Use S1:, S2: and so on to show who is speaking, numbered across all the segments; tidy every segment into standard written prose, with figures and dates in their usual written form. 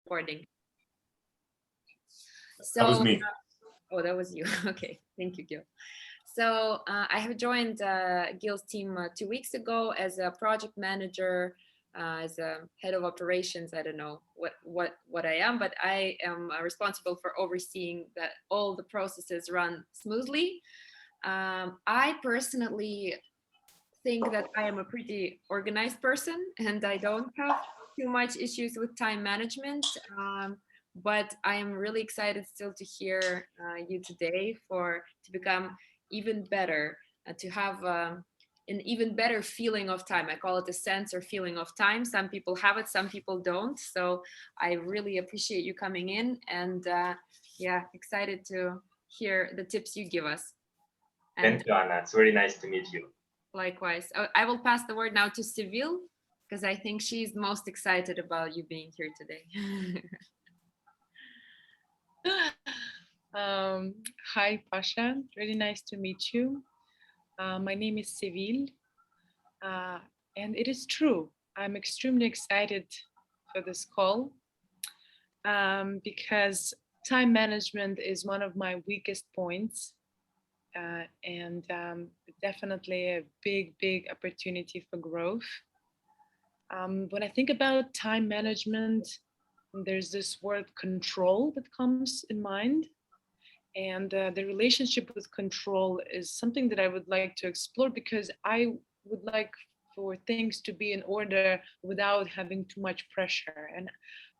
S1: recording. So,
S2: that was me.
S1: Oh, that was you. Okay, thank you, Gil. So I have joined Gil's team 2 weeks ago as a project manager, as a head of operations. I don't know what I am, but I am responsible for overseeing that all the processes run smoothly. I personally think that I am a pretty organized person and I don't have too much issues with time management. But I am really excited still to hear you today to become even better, to have an even better feeling of time. I call it a sense or feeling of time. Some people have it, some people don't. So I really appreciate you coming in, and yeah, excited to hear the tips you give us.
S2: Thank you, Anna. It's very nice to meet you.
S1: Likewise. I will pass the word now to Seville, because I think she's most excited about you being here today.
S3: Hi, Pasha. Really nice to meet you. My name is Seville, and it is true. I'm extremely excited for this call because time management is one of my weakest points, and definitely a big opportunity for growth. When I think about time management, there's this word control that comes in mind. And the relationship with control is something that I would like to explore, because I would like for things to be in order without having too much pressure. And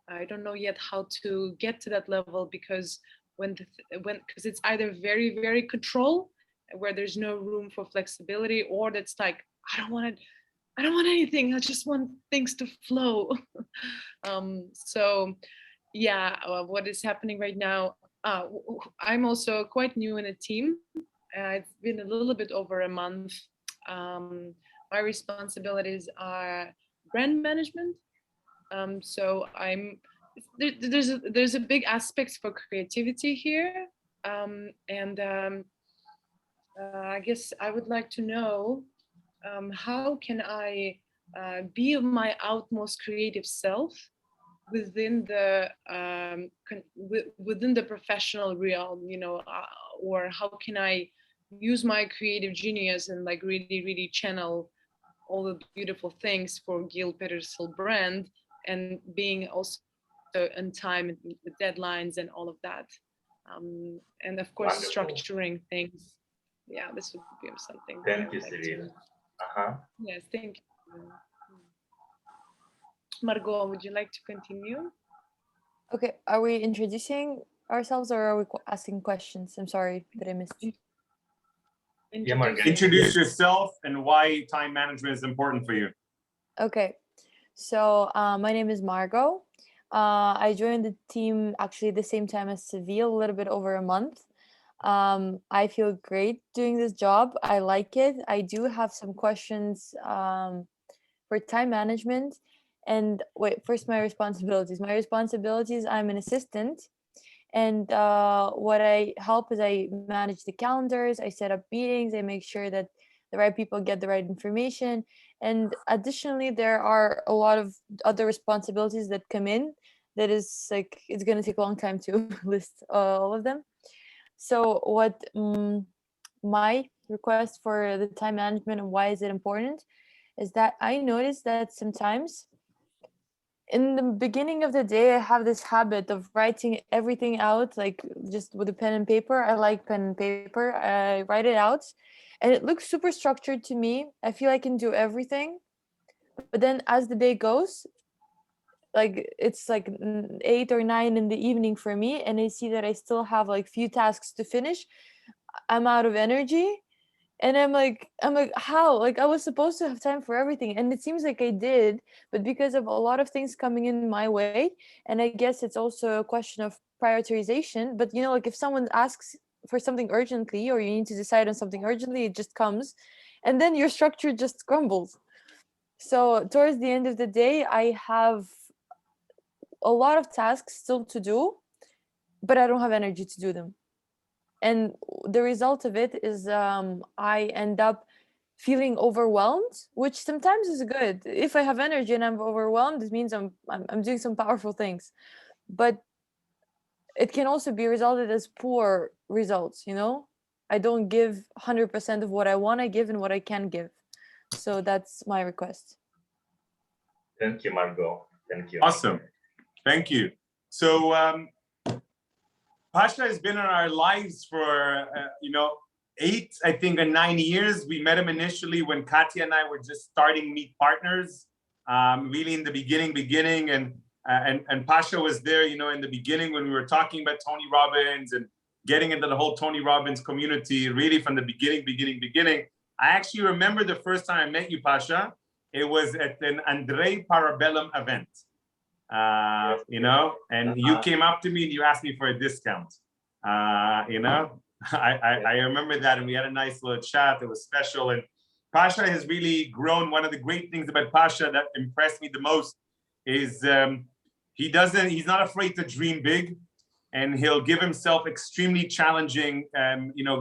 S3: I don't know yet how to get to that level, because because it's either very control, where there's no room for flexibility, or that's like, I don't want anything. I just want things to flow. So yeah, what is happening right now? I'm also quite new in a team. It's been a little bit over a month. My responsibilities are brand management. So there's a big aspect for creativity here, and I guess I would like to know how can I be my utmost creative self within the professional realm, or how can I use my creative genius and like really channel all the beautiful things for Gil Petersel brand, and being also on time with deadlines and all of that, and of course
S2: Wonderful.
S3: structuring things. Yeah, this would be something.
S2: Thank you, Seville.
S3: Yes, thank you. Margot, would you like to continue?
S4: Okay, are we introducing ourselves or are we asking questions? I'm sorry that I missed.
S2: Yeah, Margot.
S5: Introduce yourself and why time management is important for you.
S4: Okay, so my name is Margot. I joined the team actually the same time as Seville, a little bit over a month. I feel great doing this job. I like it. I do have some questions for time management. And wait, first my responsibilities. My responsibilities, I'm an assistant. And what I help is I manage the calendars, I set up meetings, I make sure that the right people get the right information. And additionally, there are a lot of other responsibilities that come in that is like, it's going to take a long time to list all of them. So what my request for the time management and why is it important is that I noticed that sometimes in the beginning of the day, I have this habit of writing everything out, like just with a pen and paper. I like pen and paper. I write it out and it looks super structured to me. I feel I can do everything. But then as the day goes, like it's like 8 or 9 in the evening for me, and I see that I still have like few tasks to finish. I'm out of energy. And I'm like, how? Like, I was supposed to have time for everything. And it seems like I did, but because of a lot of things coming in my way, and I guess it's also a question of prioritization. But, like if someone asks for something urgently, or you need to decide on something urgently, it just comes. And then your structure just crumbles. So towards the end of the day, I have a lot of tasks still to do, but I don't have energy to do them. And the result of it is I end up feeling overwhelmed, which sometimes is good. If I have energy and I'm overwhelmed, it means I'm doing some powerful things. but it can also be resulted as poor results, you know? I don't give 100% of what I want to give and what I can give. So that's my request.
S2: Thank you, Margot. Thank you.
S5: Awesome. Thank you. So Pasha has been in our lives for, 8, I think, and 9 years. We met him initially when Katya and I were just starting Meet Partners, really in the beginning. And Pasha was there, in the beginning when we were talking about Tony Robbins and getting into the whole Tony Robbins community, really from the beginning. I actually remember the first time I met you, Pasha. It was at an Andrei Parabellum event, and you came up to me and you asked me for a discount. I remember that, and we had a nice little chat. It was special. And Pasha has really grown. One of the great things about Pasha that impressed me the most is he's not afraid to dream big, and he'll give himself extremely challenging,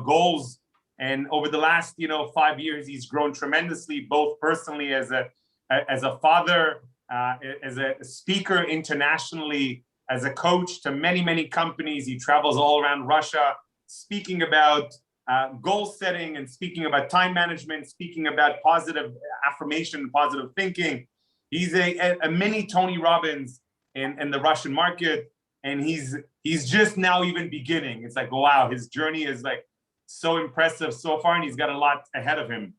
S5: goals. And over the last, 5 years, he's grown tremendously, both personally as a father, as a speaker internationally, as a coach to many companies. He travels all around Russia, speaking about goal setting and speaking about time management, speaking about positive affirmation, positive thinking. He's a mini Tony Robbins in the Russian market, and he's just now even beginning. It's like, wow, his journey is like so impressive so far, and he's got a lot ahead of him.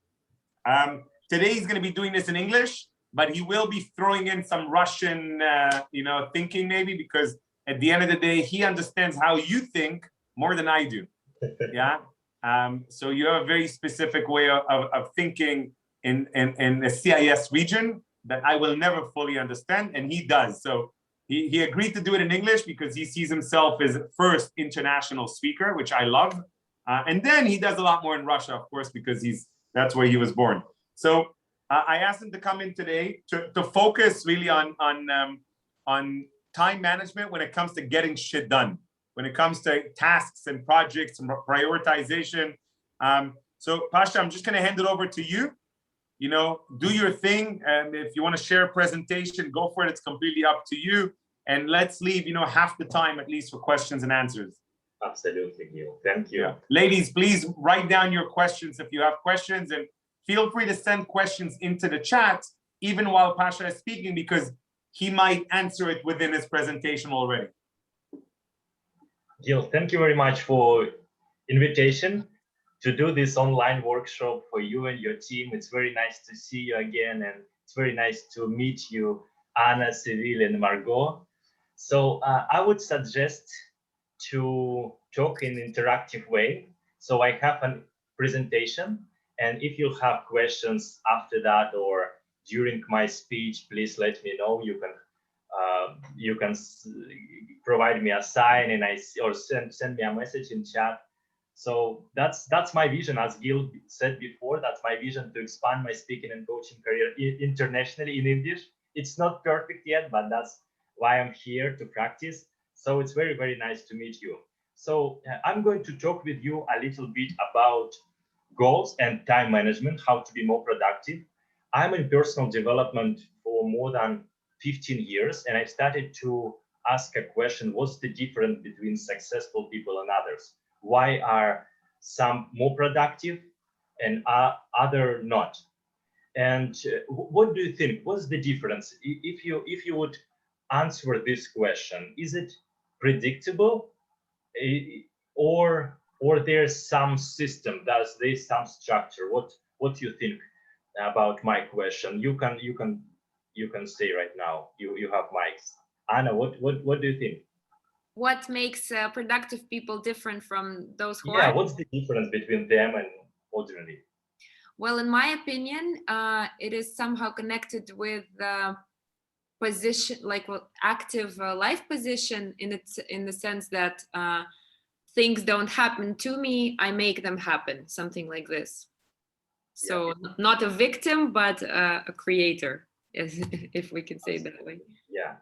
S5: Today he's going to be doing this in English, but he will be throwing in some Russian, thinking maybe, because at the end of the day, he understands how you think more than I do. Yeah. So you have a very specific way of thinking in the CIS region that I will never fully understand, and he does. So he agreed to do it in English because he sees himself as first international speaker, which I love. And then he does a lot more in Russia, of course, because that's where he was born. So I asked him to come in today to focus really on time management when it comes to getting shit done, when it comes to tasks and projects and prioritization. So Pasha, I'm just going to hand it over to you. Do your thing. And if you want to share a presentation, go for it. It's completely up to you. And let's leave, half the time at least for questions and answers.
S2: Absolutely, Gil. Thank you.
S5: Yeah. Ladies, please write down your questions if you have questions, and feel free to send questions into the chat, even while Pasha is speaking, because he might answer it within his presentation already.
S2: Gil, thank you very much for invitation to do this online workshop for you and your team. It's very nice to see you again, and it's very nice to meet you, Anna, Cyril, and Margot. So I would suggest to talk in an interactive way. So I have a presentation, and if you have questions after that or during my speech, please let me know. You can provide me a sign, and or send me a message in chat. So that's my vision, as Gil said before. That's my vision, to expand my speaking and coaching career internationally in English. It's not perfect yet, but that's why I'm here to practice. So it's very, very nice to meet you. So I'm going to talk with you a little bit about goals and time management, how to be more productive. I'm in personal development for more than 15 years, and I started to ask a question: what's the difference between successful people and others? Why are some more productive and other not? And what do you think? What's the difference? If you would answer this question, is it predictable, or there's some system, there's some structure? What do you think about my question? You can say right now. You have mics. Anna, what do you think?
S1: What makes productive people different from those who
S2: Yeah,
S1: are?
S2: what's the difference between them and ordinary?
S1: Well, in my opinion, it is somehow connected with position, like active life position, in the sense that things don't happen to me, I make them happen, something like this. So yeah. Not a victim, but a creator, if we can say it that way.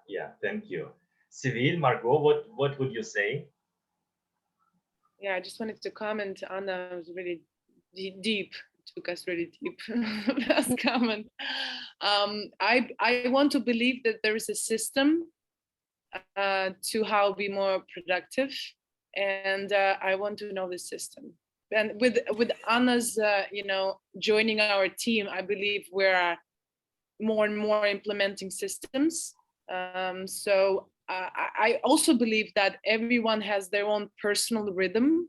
S2: Yeah, thank you. Cyril, Margot, what would you say?
S3: Yeah, I just wanted to comment on that. It was really deep. It took us really deep. Last comment. I want to believe that there is a system to how be more productive, and I want to know the system. And with Anna's, joining our team, I believe we're more and more implementing systems. So I also believe that everyone has their own personal rhythm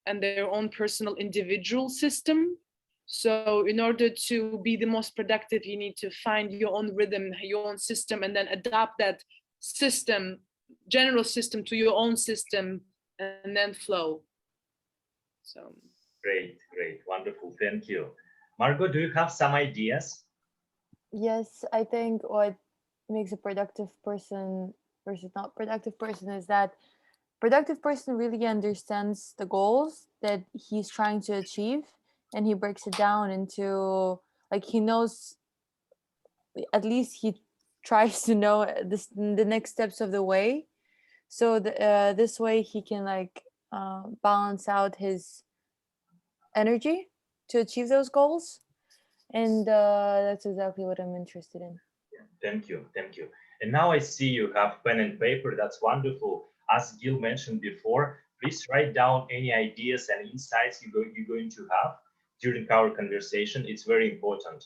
S3: and their own personal individual system. So in order to be the most productive, you need to find your own rhythm, your own system, and then adapt that system, general system, to your own system, and then flow. So
S2: great, wonderful, thank you. Margot, do you have some ideas?
S4: Yes, I think what makes a productive person versus not productive person is that productive person really understands the goals that he's trying to achieve, and he breaks it down into, like, he knows, at least he tries to know the next steps of the way, so this way he can balance out his energy to achieve those goals. And that's exactly what I'm interested in.
S2: Thank you. And now I see you have pen and paper. That's wonderful. As Gil mentioned before, please write down any ideas and insights you're going to have during our conversation. It's very important.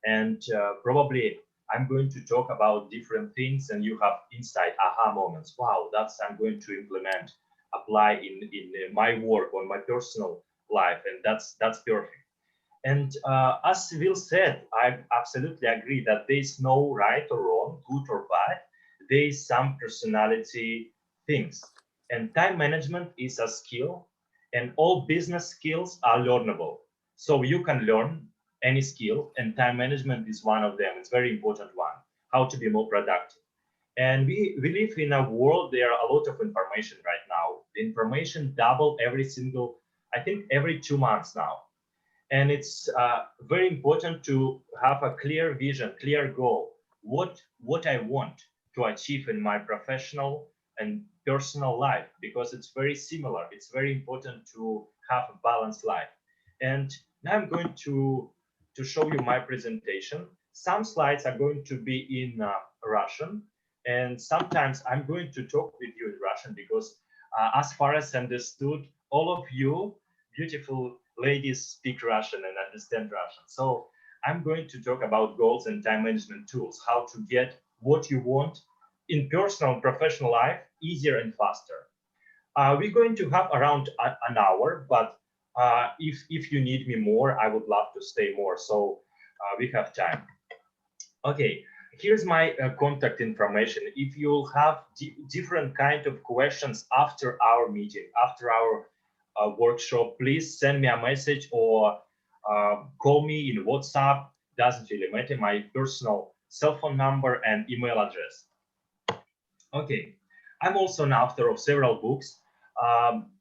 S2: And probably I'm going to talk about different things, and you have insight, aha moments. Wow, I'm going to implement, apply in my work, on my personal life, and that's perfect. And as Will said, I absolutely agree that there is no right or wrong, good or bad. There is some personality things. And time management is a skill, and all business skills are learnable. So you can learn any skill, and time management is one of them. It's a very important one, how to be more productive. And we live in a world, there are a lot of information right now. The information double every 2 months now. And it's very important to have a clear vision, clear goal, what I want to achieve in my professional and personal life, because it's very similar. It's very important to have a balanced life. And now I'm going to show you my presentation. Some slides are going to be in Russian, and sometimes I'm going to talk with you in Russian, because as far as I understood, all of you beautiful ladies speak Russian and understand Russian. So I'm going to talk about goals and time management tools, how to get what you want in personal and professional life easier and faster. We're going to have around an hour, but if you need me more, I would love to stay more. So we have time. Okay, here's my contact information. If you'll have different kind of questions after our meeting, after our workshop, please send me a message or call me in WhatsApp. Doesn't really matter. My personal cell phone number and email address. Okay, I'm also an author of several books.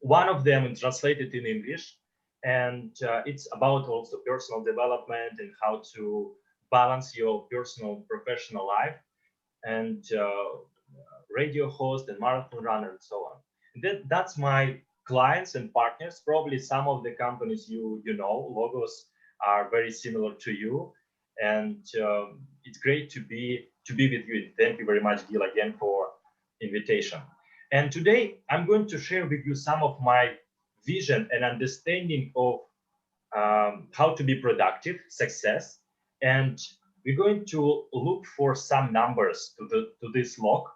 S2: One of them is translated in English, and it's about also personal development and how to balance your personal and professional life, and radio host and marathon runner and so on. And that's my clients and partners. Probably some of the companies you know, logos are very similar to you, and it's great to be with you. Thank you very much, Gil, again for invitation. And today I'm going to share with you some of my vision and understanding of how to be productive, success, and we're going to look for some numbers to this log.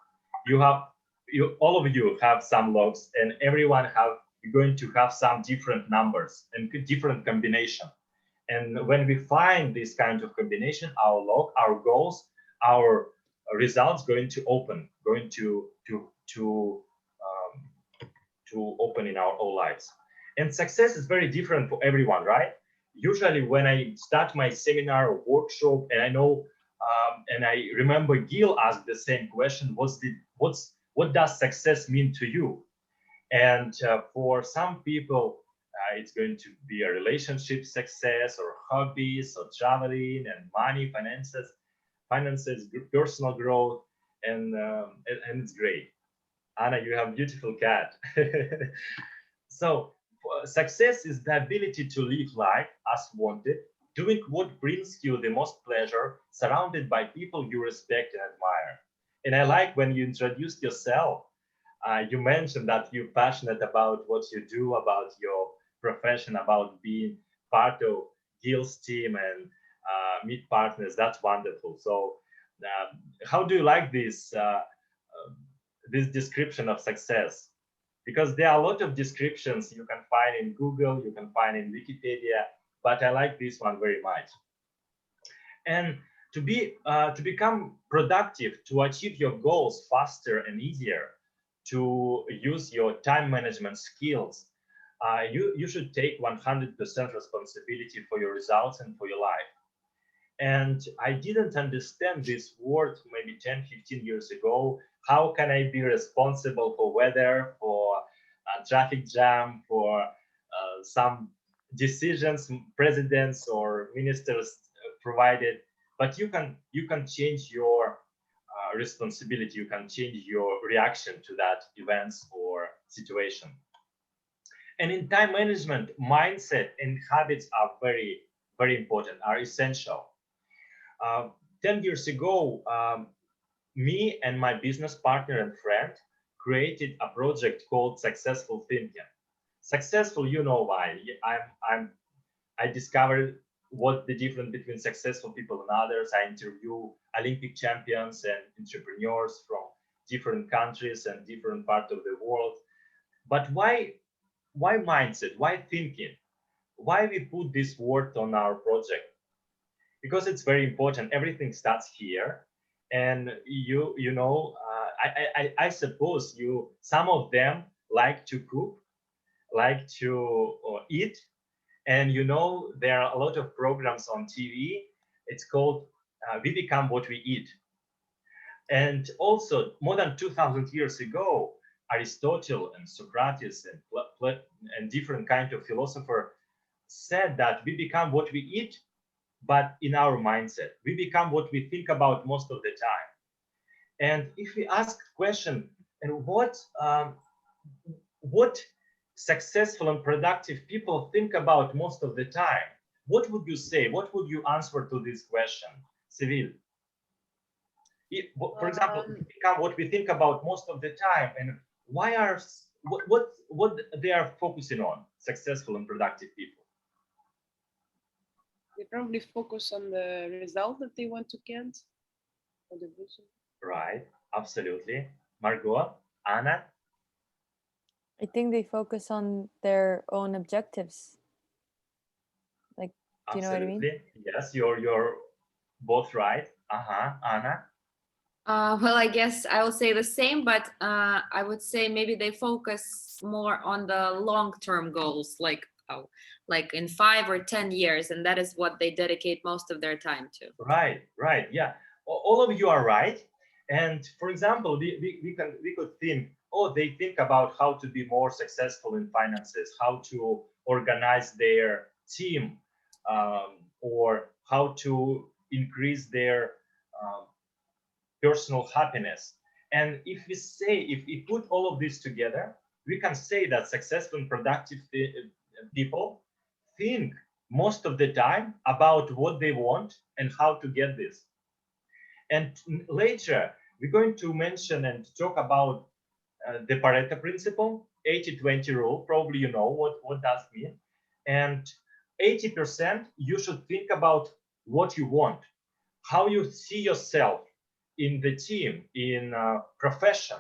S2: All of you have some logs, and everyone going to have some different numbers and different combination. And when we find this kind of combination, our log, our goals, our results going to open in our whole lives. And success is very different for everyone, right? Usually when I start my seminar or workshop, and I know, and I remember Gil asked the same question, what does success mean to you? And for some people, it's going to be a relationship success, or hobbies, or traveling, and money, finances, personal growth, and it's great. Anna, you have a beautiful cat. So success is the ability to live life as wanted, doing what brings you the most pleasure, surrounded by people you respect and admire. And I like when you introduced yourself, you mentioned that you're passionate about what you do, about your profession, about being part of Gil's team and meet partners. That's wonderful. So how do you like this description of success? Because there are a lot of descriptions you can find in Google, you can find in Wikipedia, but I like this one very much. And to become productive, to achieve your goals faster and easier, to use your time management skills, you should take 100% responsibility for your results and for your life. And I didn't understand this word maybe 10, 15 years ago. How can I be responsible for weather, for traffic jam, for some decisions presidents or ministers provided? But you can change your responsibility. You can change your reaction to that events or situation. And in time management, mindset and habits are very, very important, are essential. 10 years ago, me and my business partner and friend created a project called Successful Thinking. Successful, you know why. I discovered what the difference between successful people and others. I interview Olympic champions and entrepreneurs from different countries and different parts of the world. But why mindset? Why thinking? Why we put this word on our project? Because it's very important. Everything starts here, and I suppose some of them like to cook, like to eat, and there are a lot of programs on TV. It's called "We Become What We Eat," and also more than 2,000 years ago, Aristotle and Socrates and different kind of philosopher said that we become what we eat, but in our mindset. We become what we think about most of the time. And if we ask question, and what successful and productive people think about most of the time, what would you say? What would you answer to this question, Seville? For example, we become what we think about most of the time, and what they are focusing on, successful and productive people?
S3: They probably focus on the result that they want to get, or the vision.
S2: Right, absolutely. Margot, Anna?
S4: I think they focus on their own objectives. Like, do you know what I mean?
S2: Yes, you're both right. Anna?
S1: Well, I guess I will say the same, but I would say maybe they focus more on the long-term goals, like in 5 or 10 years, and that is what they dedicate most of their time to.
S2: Right, yeah. All of you are right. And for example, we could think, they think about how to be more successful in finances, how to organize their team, or how to increase their personal happiness. And if we put all of this together, we can say that successful and productive people think most of the time about what they want and how to get this. And later, we're going to mention and talk about the Pareto Principle, 80-20 rule. Probably you know what that means. And 80%, you should think about what you want, how you see yourself in the team, in profession,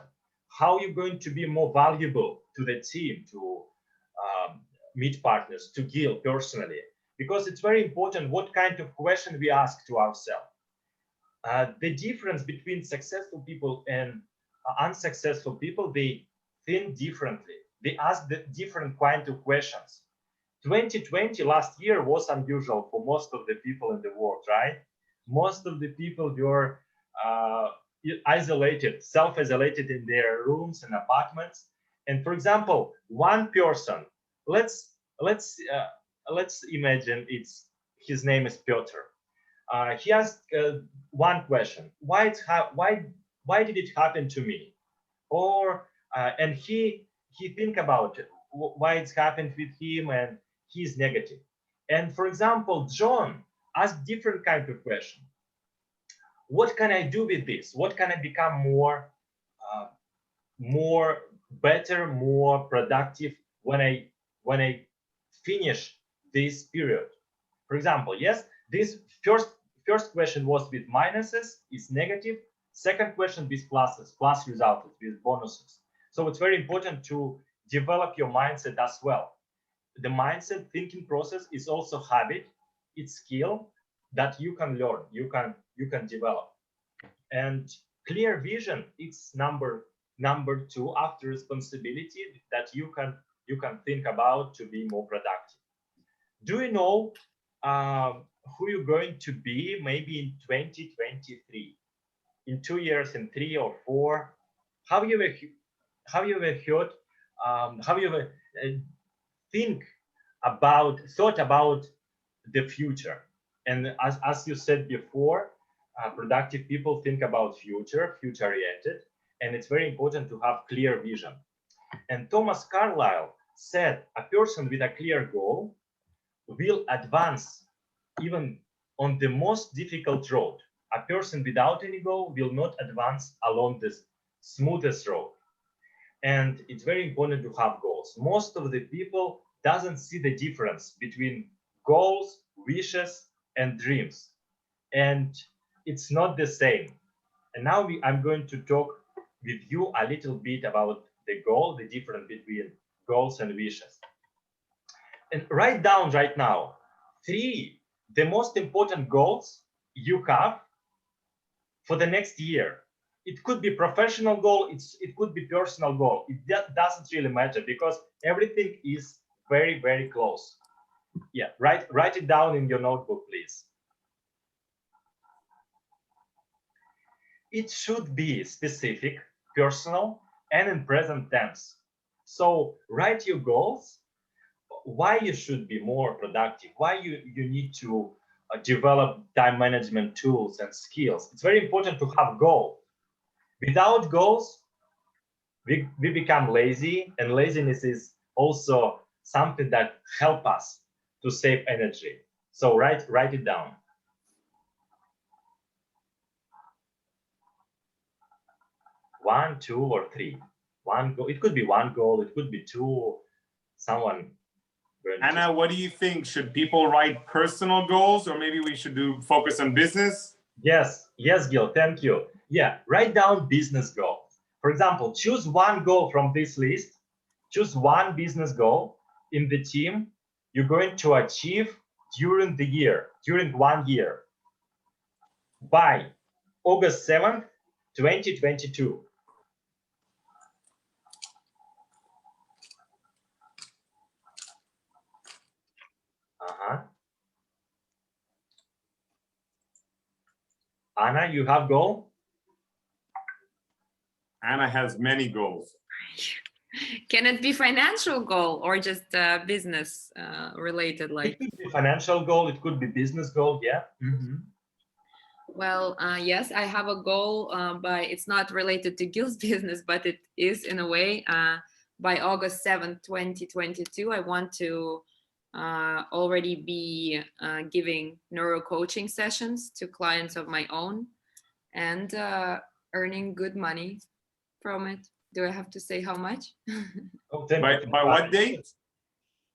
S2: how you're going to be more valuable to the team, to meet partners, to Gil personally, because it's very important what kind of question we ask to ourselves. The difference between successful people and unsuccessful people, they think differently. They ask the different kind of questions. 2020, last year, was unusual for most of the people in the world, right? Most of the people were isolated, self-isolated in their rooms and apartments. And for example, one person, let's imagine his name is Piotr. He asked one question: why did it happen to me? Or and he think about it, why it's happened with him, and he's negative. And for example, John asked different kind of question: what can I do with this? What can I become more better, more productive when I finish this period? For example, yes, this first question was with minuses, is negative. Second question with pluses, plus results, with bonuses. So it's very important to develop your mindset as well. The mindset thinking process is also habit, it's skill that you can learn, you can develop. And clear vision, it's number two after responsibility that you can think about to be more productive. Do you know who you're going to be maybe in 2023, in 2 years, in 3 or 4? Have you ever heard, have you ever thought about the future? And as you said before, productive people think about future oriented, and it's very important to have clear vision. And Thomas Carlyle said a person with a clear goal will advance even on the most difficult road. A person without any goal will not advance along the smoothest road. And it's very important to have goals. Most of the people doesn't see the difference between goals, wishes, and dreams. And it's not the same. And now I'm going to talk with you a little bit about the goal, the difference between goals and wishes. And write down right now 3 the most important goals you have for the next year. It could be professional goal, it could be personal goal. It doesn't really matter because everything is very, very close. Yeah, write it down in your notebook, please. It should be specific, personal, and in present tense. So write your goals, why you should be more productive, why you need to develop time management tools and skills. It's very important to have goals. Without goals, we become lazy, and laziness is also something that helps us to save energy. So write it down. One, 2, or 3. One goal. It could be one goal. It could be 2. Someone.
S5: Anna, what do you think? Should people write personal goals, or maybe we should focus on business?
S2: Yes, Gil. Thank you. Yeah, write down business goals. For example, choose one goal from this list. Choose one business goal in the team you're going to achieve during the year, during 1 year, by August 7th, 2022. Anna, you have goal?
S5: Anna has many goals.
S1: Can it be financial goal or just business related? Like
S2: it could be financial goal, it could be business goal. Yeah. Mm-hmm.
S1: Well, yes, I have a goal, but it's not related to Gil's business, but it is in a way. By August 7th, 2022, I want to already be giving neuro coaching sessions to clients of my own and earning good money from it. Do I have to say how much?
S5: By what date?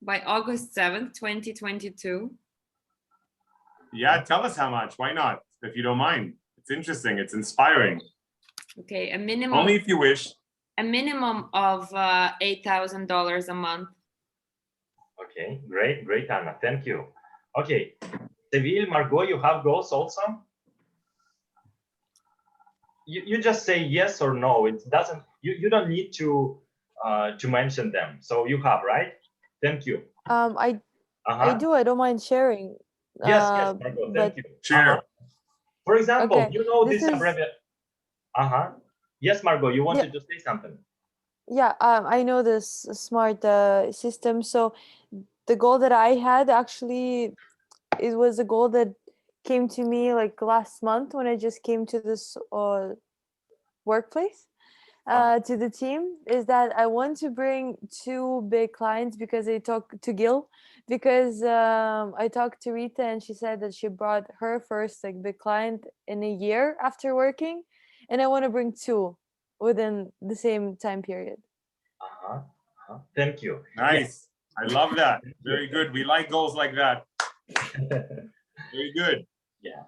S1: By August 7th, 2022.
S5: Yeah, tell us how much. Why not? If you don't mind. It's interesting. It's inspiring.
S1: Okay, a minimum.
S5: Only if you wish.
S1: A minimum of $8,000 a month.
S2: Okay, great, Anna. Thank you. Okay, Seville, Margot, you have goals also? You just say yes or no. It doesn't. You don't need to mention them. So you have, right? Thank you.
S4: I do. I don't mind sharing.
S2: Yes, Margot. Thank you.
S5: Share.
S2: For example,
S4: okay,
S2: you know this abbreviation. Yes, Margot, you wanted to say something.
S4: Yeah, I know this SMART system. So the goal that I had, actually, it was a goal that came to me like last month when I just came to this workplace. to the team is that I want to bring 2 big clients, because I talked to Gil, because I talked to Rita and she said that she brought her first like big client in a year after working, and I want to bring 2 within the same time period.
S2: Thank you.
S5: Nice. I love that. Very good. We like goals like that. Very good.
S2: Yeah.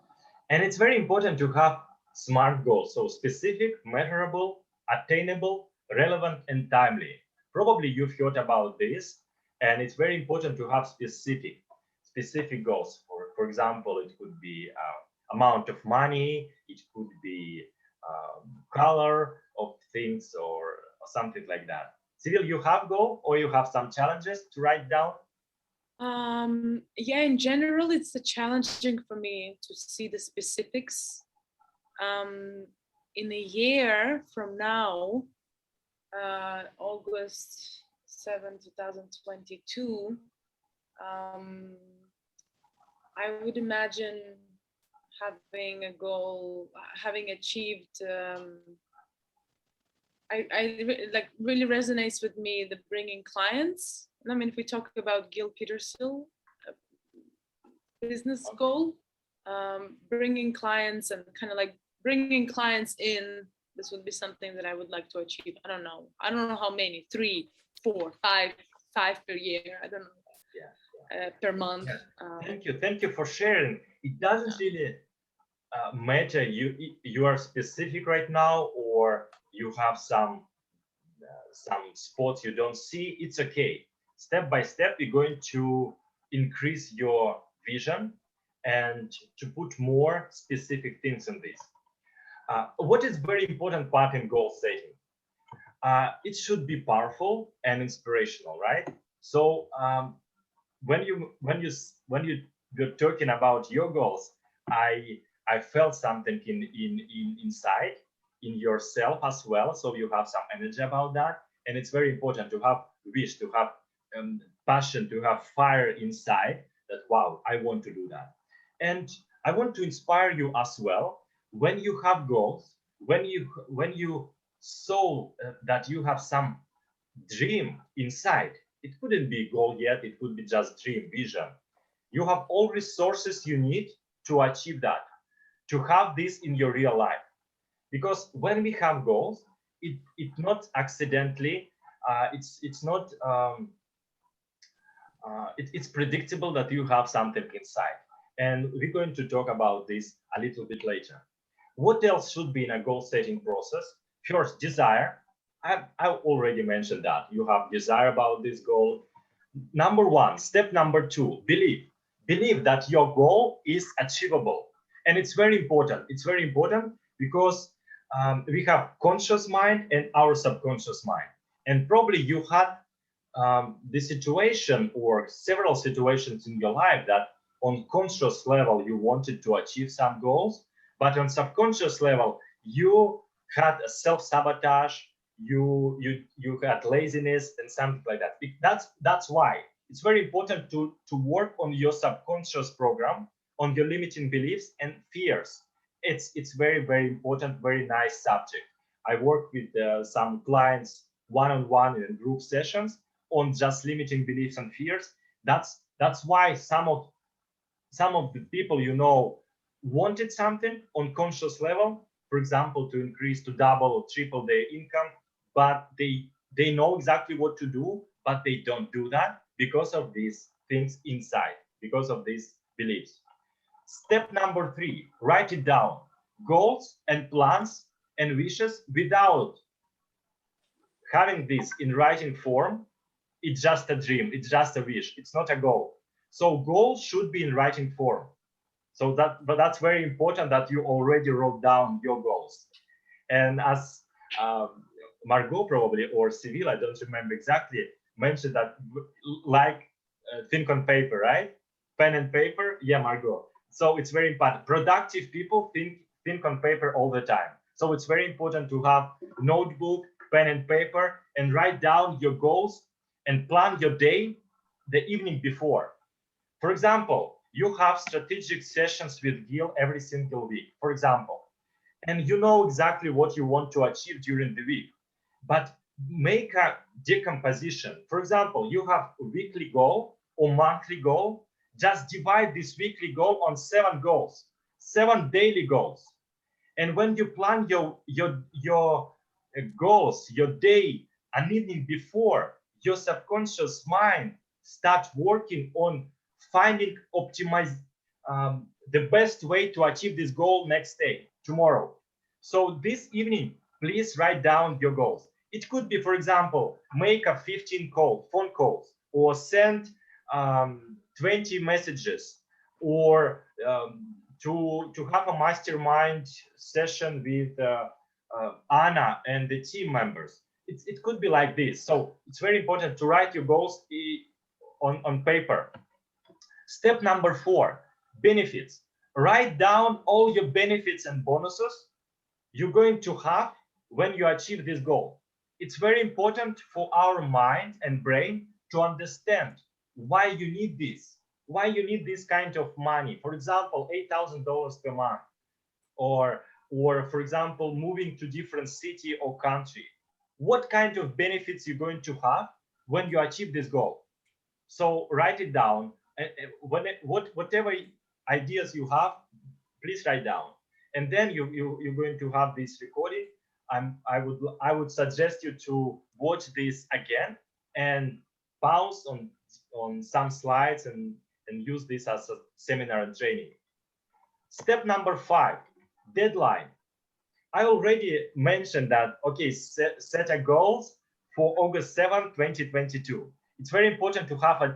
S2: And it's very important to have SMART goals. So specific, measurable, attainable, relevant, and timely. Probably you've heard about this, and it's very important to have specific goals. For example, it could be amount of money, it could be color of things, or something like that. Cyril, you have goal, or you have some challenges to write down?
S3: Yeah, in general, it's challenging for me to see the specifics. In a year from now, August 7, 2022, I would imagine having a goal, having achieved, really resonates with me, the bringing clients. I mean, if we talk about Gil Peterson, business goal, bringing clients and kind of like bringing clients in, this would be something that I would like to achieve. I don't know how many, 3, 4, 5 per year. I don't know, per month.
S2: Thank you for sharing. It doesn't really matter you are specific right now, or you have some spots you don't see. It's okay. Step by step, you're going to increase your vision and to put more specific things in this. What is very important part in goal setting? It should be powerful and inspirational, right? So when you're talking about your goals, I felt something inside, in yourself as well. So you have some energy about that, and it's very important to have wish, to have passion, to have fire inside. That wow, I want to do that, and I want to inspire you as well. When you have goals, when you saw that you have some dream inside, it couldn't be goal yet, it could be just dream, vision. You have all resources you need to achieve that, to have this in your real life. Because when we have goals, it not accidentally, it's not it's predictable that you have something inside, and we're going to talk about this a little bit later. What else should be in a goal setting process? First, desire. I've already mentioned that you have desire about this goal. Number 1, step number 2, believe that your goal is achievable. And it's very important. It's very important because we have conscious mind and our subconscious mind. And probably you had the situation or several situations in your life that on conscious level you wanted to achieve some goals, but on subconscious level you had a self-sabotage, you had laziness and something like that. That's why it's very important to work on your subconscious program, on your limiting beliefs and fears. It's very, very important, very nice subject. I work with some clients one-on-one in group sessions on just limiting beliefs and fears. That's why some of the people wanted something on conscious level, for example, to increase, to double or triple their income, but they know exactly what to do, but they don't do that because of these things inside, because of these beliefs. Step number 3, write it down. Goals and plans and wishes without having this in writing form, it's just a dream, it's just a wish, it's not a goal. So goals should be in writing form. So that's very important that you already wrote down your goals. And as Margot probably, or Cyril, I don't remember exactly, mentioned that think on paper, right? Pen and paper, yeah, Margot. So it's very important. Productive people think on paper all the time. So it's very important to have notebook, pen and paper, and write down your goals and plan your day the evening before. For example, you have strategic sessions with Gil every single week, for example, and you know exactly what you want to achieve during the week. but make a decomposition. For example, you have a weekly goal or monthly goal. Just divide this weekly goal on 7 goals, 7 daily goals. And when you plan your goals, your day, an evening before, your subconscious mind starts working on finding the best way to achieve this goal next day, tomorrow. So this evening, please write down your goals. It could be, for example, make a 15 phone calls, or send 20 messages, or to have a mastermind session with Anna and the team members. It could be like this. So it's very important to write your goals on paper. Step number 4, benefits. Write down all your benefits and bonuses you're going to have when you achieve this goal. It's very important for our mind and brain to understand why you need this, why you need this kind of money. For example, $8,000 per month, or for example, moving to different city or country. What kind of benefits you're going to have when you achieve this goal? So write it down. Whatever ideas you have, please write down. And then you're going to have this recording. I would suggest you to watch this again and pause on some slides and use this as a seminar and training. Step number 5, deadline. I already mentioned that, okay, set a goals for August 7, 2022. It's very important to have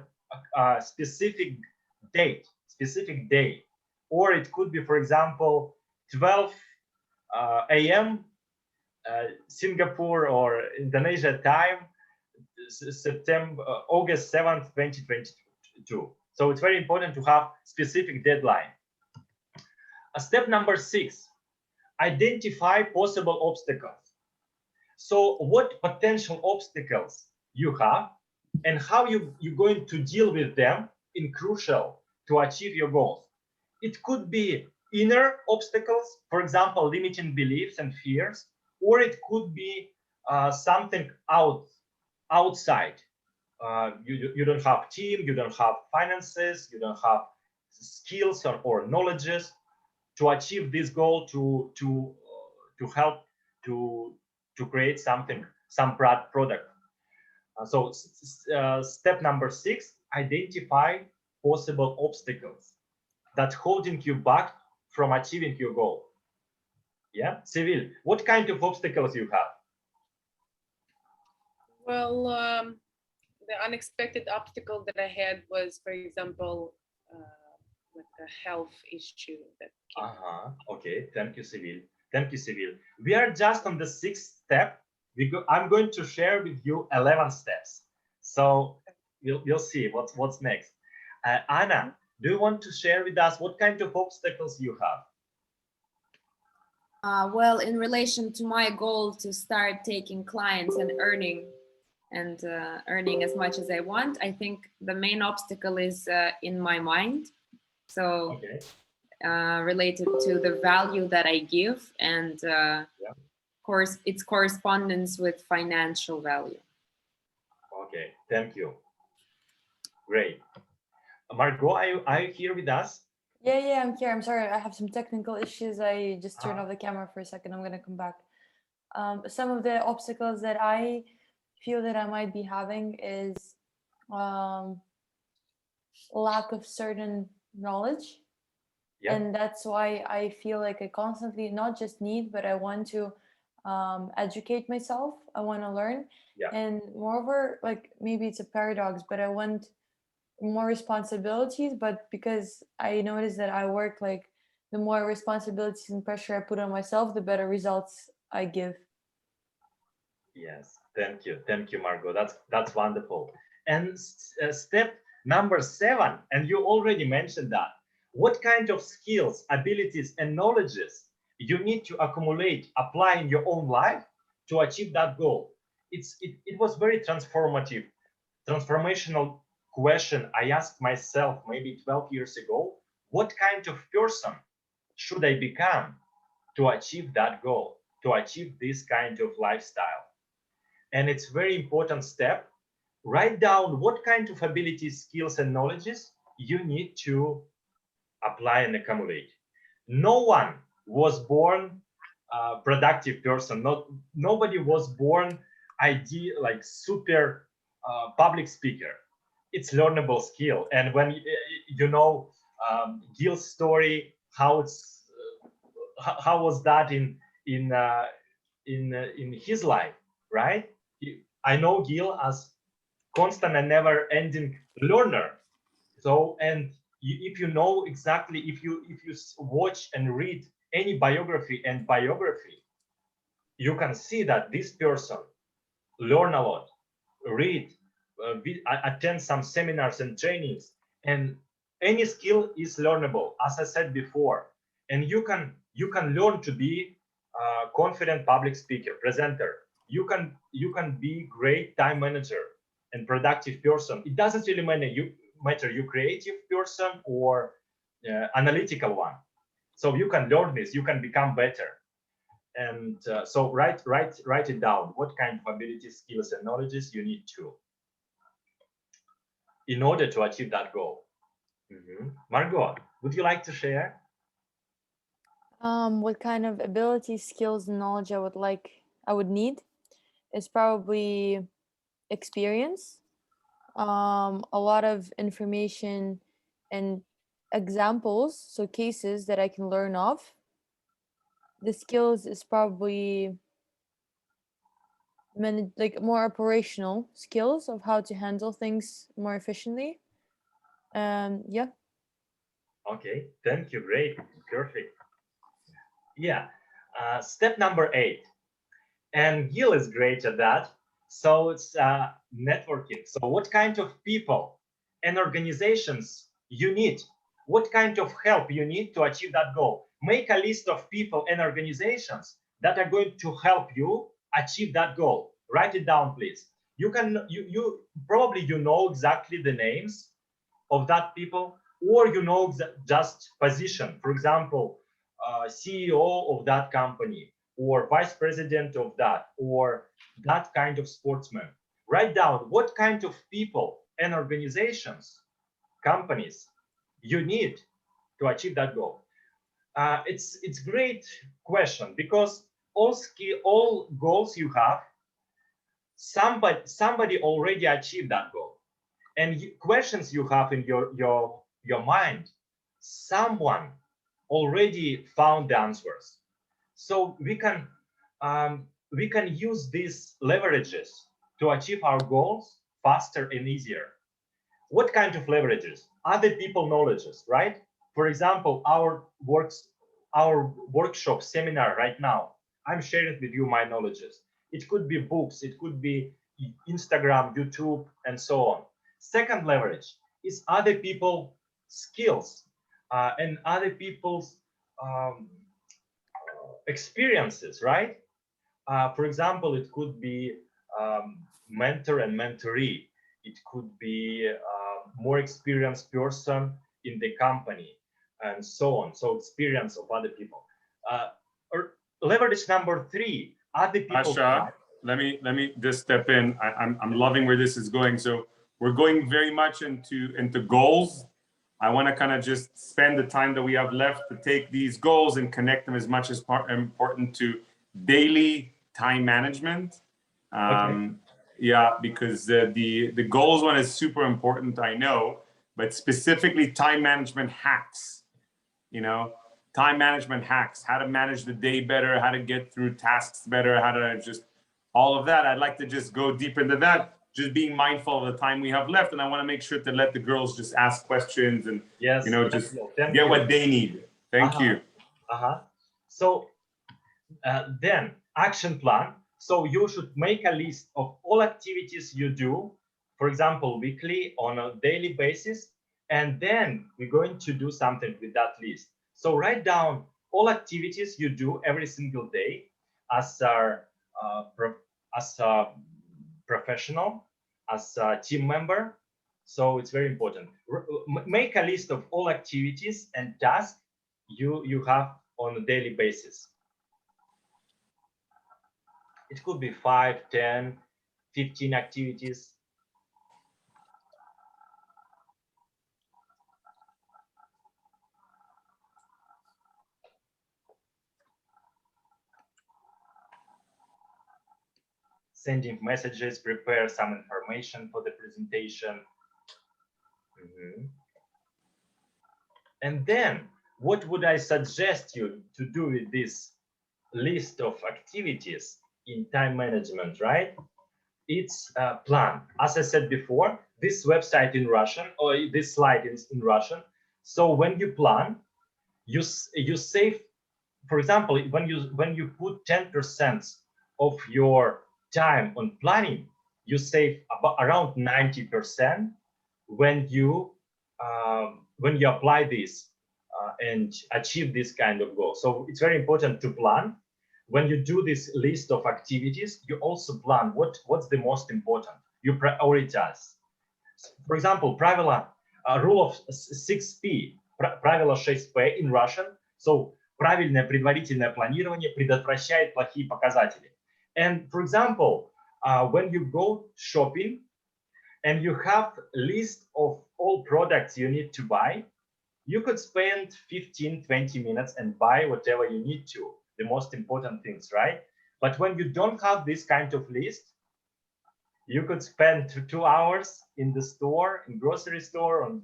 S2: a specific date, specific day, or it could be, for example, 12 a.m. Singapore or Indonesia time, August 7th, 2022. So it's very important to have specific deadline. Step number 6, identify possible obstacles. So what potential obstacles you have and how you're going to deal with them is crucial to achieve your goals. It could be inner obstacles, for example, limiting beliefs and fears, or it could be something outside. You don't have team, you don't have finances, you don't have skills or knowledges to achieve this goal, to help to create something, some product. So step number 6, identify possible obstacles that holding you back from achieving your goal. Yeah, Seville, what kind of obstacles you have?
S3: Well, the unexpected obstacle that I had was, for example, like a health issue that came.
S2: Okay, thank you, Seville. Thank you, Seville. We are just on the 6th step. I'm going to share with you 11 steps. So you'll see what's next. Anna, do you want to share with us what kind of obstacles you have?
S1: Well, in relation to my goal to start taking clients and earning as much as I want, I think the main obstacle is in my mind. So
S2: okay.
S1: Related to the value that I give and its correspondence with financial value.
S2: Okay, thank you. Great. Margot, are you here with us?
S4: Yeah, I'm here. I'm sorry, I have some technical issues. I just turned off the camera for a second. I'm gonna come back. Some of the obstacles that I feel that I might be having is lack of certain knowledge.
S2: Yep.
S4: And that's why I feel like I constantly not just need, but I want to educate myself. I want to learn.
S2: Yeah.
S4: And moreover, like maybe it's a paradox, but I want more responsibilities. But because I notice that I work, like the more responsibilities and pressure I put on myself, the better results I give.
S2: Yes, thank you, Margot. That's wonderful. And step number 7, and you already mentioned that. What kind of skills, abilities, and knowledges you need to accumulate, apply in your own life to achieve that goal? It was very transformational question I asked myself maybe 12 years ago. What kind of person should I become to achieve that goal, to achieve this kind of lifestyle? And it's very important step. Write down what kind of abilities, skills, and knowledges you need to apply and accumulate. No one was born a productive person. Nobody was born like super public speaker. It's learnable skill. And when you know Gil's story, how was that in his life, right? I know Gil as constant and never-ending learner. So, and if you know exactly, if you watch and read any biography, you can see that this person learn a lot, read, attend some seminars and trainings, and any skill is learnable, as I said before. And you can learn to be a confident public speaker, presenter. You can be great time manager and productive person. It doesn't really matter you creative person or analytical one. So you can learn this, you can become better. And so write it down. What kind of abilities, skills, and knowledges you need to in order to achieve that goal. Margot, would you like to share?
S4: What kind of abilities, skills, and knowledge I would need is probably experience, a lot of information and examples, so cases that I can learn of. The skills is probably like more operational skills of how to handle things more efficiently. Yeah.
S2: Okay, thank you. Great, perfect. Yeah, step number 8, and Gil is great at that. So it's networking. So what kind of people and organizations you need? What kind of help you need to achieve that goal? Make a list of people and organizations that are going to help you achieve that goal. Write it down, please. You probably know exactly the names of that people, or you know just position. For example, CEO of that company, or vice president of that, or that kind of sportsman. Write down what kind of people and organizations, companies you need to achieve that goal. It's great question, because all goals you have, somebody already achieved that goal, and questions you have in your mind, someone already found the answers. So we can use these leverages to achieve our goals faster and easier. What kind of leverages? Other people knowledges, right? For example, our workshop seminar right now, I'm sharing with you my knowledges. It could be books, it could be Instagram, YouTube, and so on. Second leverage is other people skills and other people's experiences, right? For example, it could be mentor and mentoree. It could be more experienced person in the company, and so on. So experience of other people. Or leverage number 3, other people.
S5: Pasha, let me just step in. I'm loving where this is going. So we're going very much into goals. I want to kind of just spend the time that we have left to take these goals and connect them as much as important to daily time management.
S2: Okay.
S5: Yeah, because the goals one is super important, I know, but specifically time management hacks, time management hacks, how to manage the day better, how to get through tasks better, how to just all of that. I'd like to just go deep into that, just being mindful of the time we have left. And I want to make sure to let the girls just ask questions and,
S2: yes,
S5: just get what they need. Thank you.
S2: So then action plan. So you should make a list of all activities you do, for example, weekly, on a daily basis, and then we're going to do something with that list. So write down all activities you do every single day as a professional, as a team member. So it's very important. Make a list of all activities and tasks you have on a daily basis. It could be 5, 10, 15 activities. Sending messages, prepare some information for the presentation. And then, what would I suggest you to do with this list of activities in time management, right? It's a plan. As I said before, this website in Russian, or this slide is in Russian. So when you plan, you save, for example, when you put 10% of your time on planning, you save about around 90% when you apply this and achieve this kind of goal. So it's very important to plan. When you do this list of activities, you also plan what's the most important. You prioritize. For example, rule of 6P, правило 6P in Russian. So правильное предварительное планирование предотвращает плохие показатели. And for example, when you go shopping and you have a list of all products you need to buy, you could spend 15-20 minutes and buy whatever you need to, the most important things, right? But when you don't have this kind of list, you could spend 2 hours in the store, in grocery store, on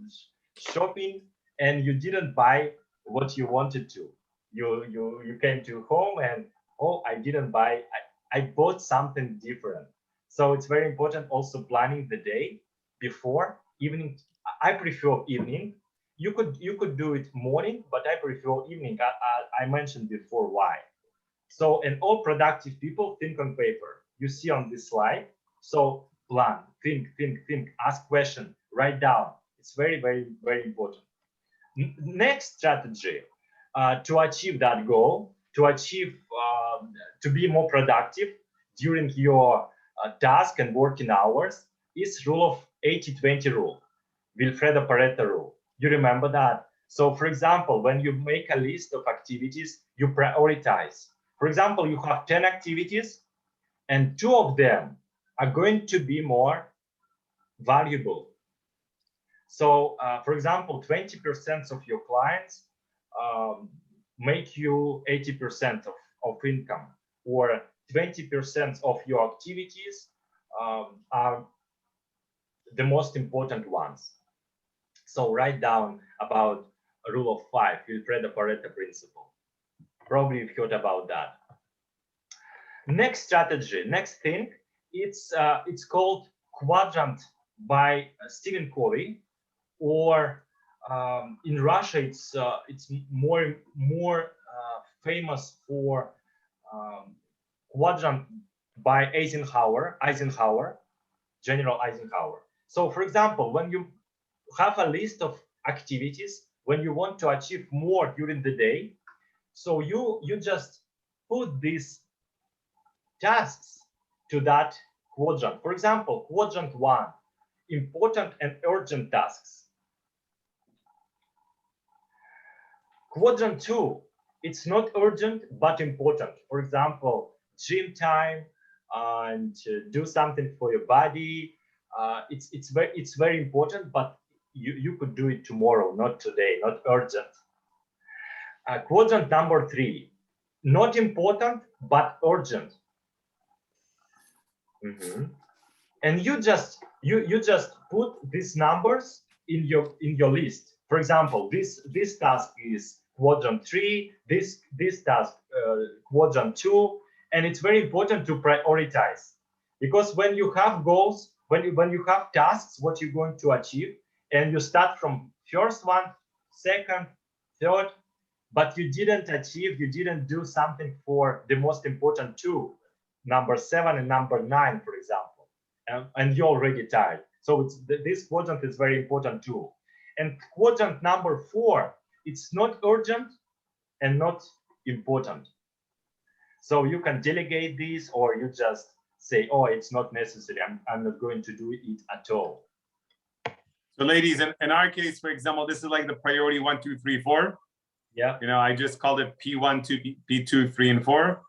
S2: shopping, and you didn't buy what you wanted to. You came to home and, oh, I didn't buy, I bought something different. So it's very important also planning the day before. Evening, I prefer evening. You could do it morning, but I prefer evening. I mentioned before why. So, and all productive people think on paper. You see on this slide. So plan, think, ask question, write down. It's very, very, very important. Next strategy to achieve that goal, to be more productive during your task and working hours is rule of 80-20 rule, Wilfredo Pareto rule. You remember that? So for example, when you make a list of activities, you prioritize. For example, you have 10 activities and 2 of them are going to be more valuable. So for example, 20% of your clients make you 80% of income, or 20% of your activities are the most important ones. So write down about a rule of 5, Wilfredo Pareto Principle. Probably you've heard about that. Next strategy, next thing, it's called quadrant by Stephen Covey, or in Russia it's more famous for quadrant by Eisenhower, General Eisenhower. So for example, when you have a list of activities, when you want to achieve more during the day, so you just put these tasks to that quadrant. For example, quadrant 1, important and urgent tasks. Quadrant 2, it's not urgent but important. For example, gym time and do something for your body. It's very important, but you could do it tomorrow, not today, not urgent. Quadrant number 3, not important but urgent. And you just put these numbers in your list. For example, this task is quadrant 3, this task quadrant 2, and it's very important to prioritize, because when you have goals, when you have tasks, what you're going to achieve, and you start from first one, second, third, but you didn't achieve, you didn't do something for the most important 2, number 7 and number 9, for example, and you're already tired. So this quadrant is very important too. And quadrant number 4, it's not urgent and not important. So you can delegate this, or you just say, oh, it's not necessary, I'm not going to do it at all.
S5: So ladies, in our case, for example, this is like the priority 1, 2, 3, 4.
S2: Yeah.
S5: You know, I just called it P1, P2, 3, and 4.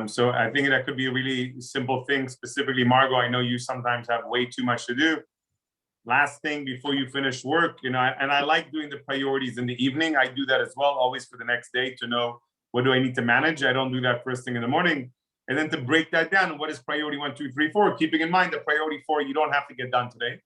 S5: So I think that could be a really simple thing. Specifically, Margot, I know you sometimes have way too much to do. Last thing before you finish work, and I like doing the priorities in the evening. I do that as well, always for the next day, to know what do I need to manage. I don't do that first thing in the morning. And then to break that down, what is priority 1, 2, 3, 4? Keeping in mind that priority 4, you don't have to get done today.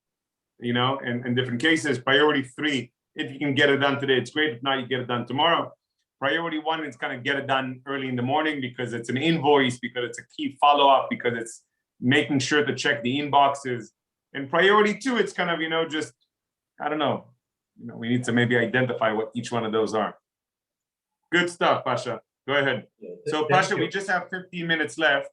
S5: In different cases, priority 3, if you can get it done today, it's great. If not, you get it done tomorrow. Priority 1 is kind of get it done early in the morning because it's an invoice, because it's a key follow-up, because it's making sure to check the inboxes. And priority 2, it's kind of, just, I don't know, we need to maybe identify what each one of those are. Good stuff, Pasha. Go ahead. So Pasha, we just have 15 minutes left.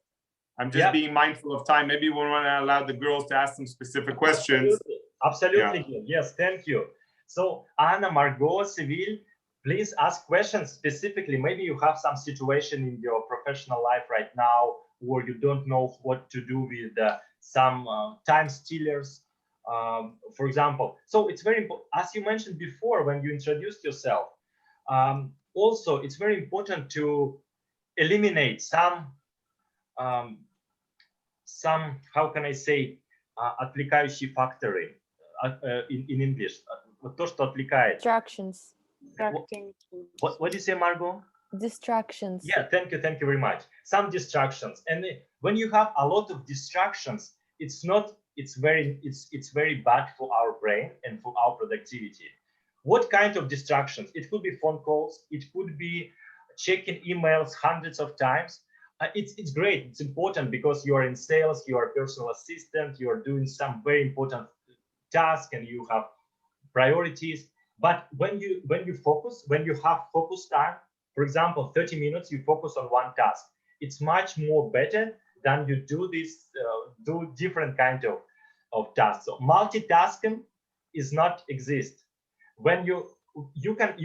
S5: I'm just being mindful of time. Maybe we want to allow the girls to ask some specific questions.
S2: Absolutely. Yeah. Yes, thank you. So Anna, Margot, Seville, please ask questions specifically. Maybe you have some situation in your professional life right now, or you don't know what to do with some time stealers, for example. So it's very important, as you mentioned before when you introduced yourself. Also, it's very important to eliminate some, how can I say, отвлекающие факторы in English. То, что отвлекает.
S4: Distractions.
S2: What do you say, Margot?
S4: Distractions.
S2: Yeah, thank you very much. Some distractions, and when you have a lot of distractions, it's very bad for our brain and for our productivity. What kind of distractions? It could be phone calls, it could be checking emails hundreds of times. It's great, it's important because you are in sales, you are a personal assistant, you are doing some very important task and you have priorities. But when you focus, when you have focus time, for example, 30 minutes, you focus on one task. It's much more better than you do different kind of tasks. So multitasking is not exist. When you can